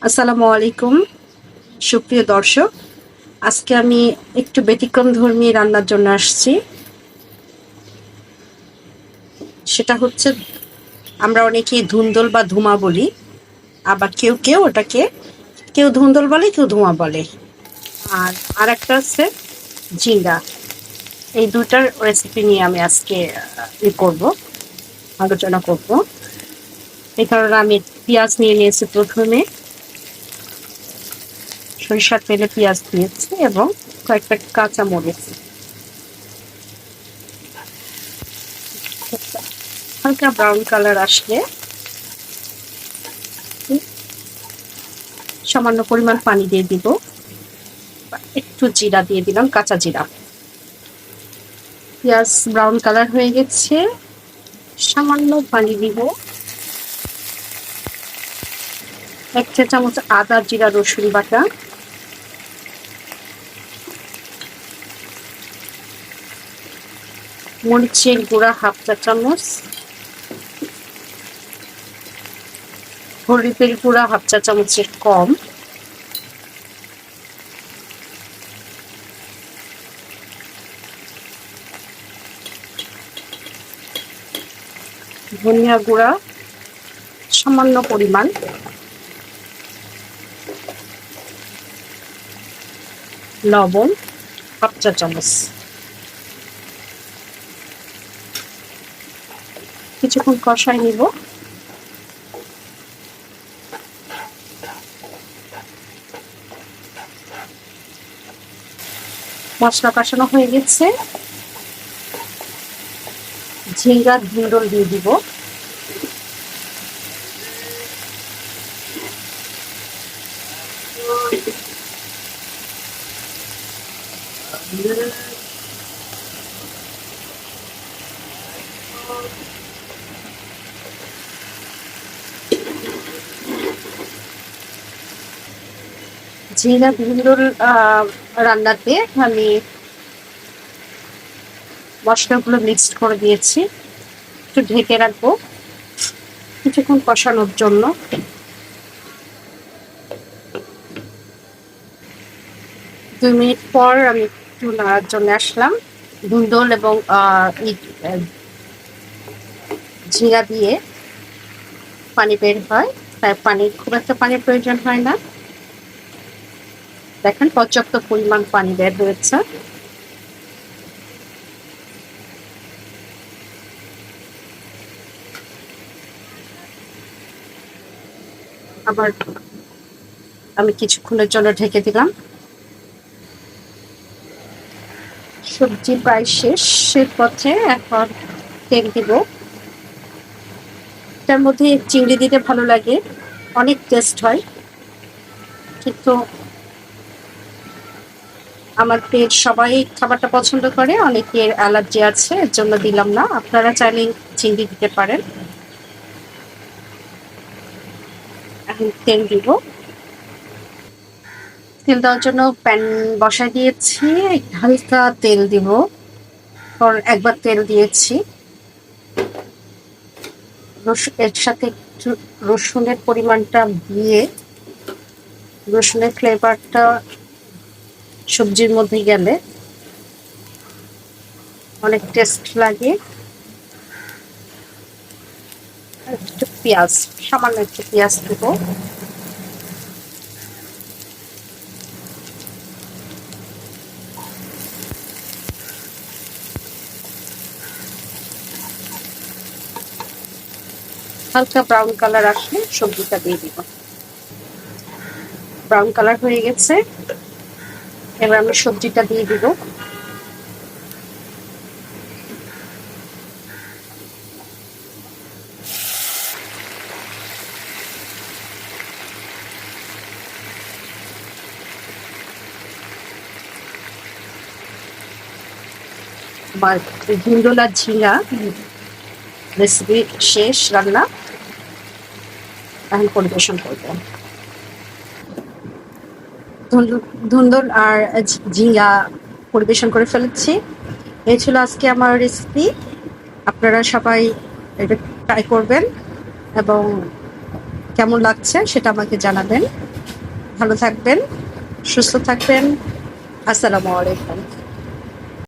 আসসালামু আলাইকুম সুপ্রিয় দর্শক। আজকে আমি একটু ব্যতিক্রমধর্মী রান্নার জন্য আসছি। সেটা হচ্ছে, আমরা অনেকেই ধুন্দল বা ধুমা বলি, আবার কেউ কেউ ওটাকে কেউ ধুন্দল বলে, কেউ ধুমা বলে। আর আরেকটা হচ্ছে ঝিঙ্গা। এই দুটার রেসিপি নিয়ে আমি আজকে করব, আলোচনা করব। এই কারণে আমি পেঁয়াজ নিয়ে নিয়েছি। প্রথমে সরিষার তেলে পেঁয়াজ দিয়েছি এবং কয়েকটা কাঁচা মরিচ। হালকা ব্রাউন কালার আসলে সামান্য পরিমাণ পানি দিয়ে দিব, একটু জিরা দিয়ে দিলাম, কাঁচা জিরা। পেঁয়াজ ব্রাউন কালার হয়ে গেছে, সামান্য পানি দিব। 1 চা চামচ আদা জিরা রসুন বাটা, মরিচের গুঁড়া 1/2 চা চামচ, হলুদের গুঁড়া 1/2 চা চামচের কম, ধনিয়া গুঁড়া সামান্য পরিমাণ, লবণ 1/2 চা চামচ। কিছুক্ষণ কষাই নিব। মশলা কষানো হয়ে গেছে, ঝিঙ্গা ধুন্দল দিয়ে দিব। ঝিঙ্গা ধুন্দল রান্নাতে আমি মশলাগুলো মিক্সড করে দিয়েছি। একটু ঢেকে রাখবো কিছুক্ষণ কষানোর জন্য। 2 মিনিট পর আমি একটু নাড়ার জন্য আসলাম। ধুন্দল এবং জিরা দিয়ে পানি বের হয়, তাই খুব একটা পানির প্রয়োজন হয় না। দেখেন পর্যাপ্ত পরিমাণ পানি বের হয়েছে। আবার আমি কিছুক্ষণের জন্য ঢেকে দিলাম। সবজি প্রায় শেষের পথে, এখন তেল দিব। তার মধ্যে চিংড়ি দিতে ভালো লাগে, অনেক টেস্ট হয়, কিন্তু আমার পেট সবাই খাবারটা পছন্দ করে, অনেকের অ্যালার্জি আছে, এর জন্য দিলাম না। আপনারা চাইলে চিংড়ি দিতে পারেন। এখন তেল দিব। তেল দেওয়ার জন্য প্যান বসাই দিয়েছি, হালকা তেল দিব। একবার তেল দিয়েছি, এর সাথে একটু রসুনের পরিমাণটা দিয়ে, রসুনের ফ্লেভারটা সবজির মধ্যে গেলে অনেক টেস্ট লাগে। একটু পেঁয়াজ, সামান্য একটু পেঁয়াজ দেবো। হালকা ব্রাউন কালার আসলে সবজিটা দিয়ে দিব। ব্রাউন কালার হয়ে গেছে, এবার আমি সবজিটা দিয়ে দিব। আমার ধুন্দল আর ঝিঙ্গা রেসিপি শেষ রান্না, এখন পরিবেশন করব। ধুন্দল আর ঝিঙ্গা পরিবেশন করে ফেলেছি। এই ছিল আজকে আমার রেসিপি। আপনারা সবাই এটা ট্রাই করবেন এবং কেমন লাগছে সেটা আমাকে জানাবেন। ভালো থাকবেন, সুস্থ থাকবেন। আসসালামু আলাইকুম।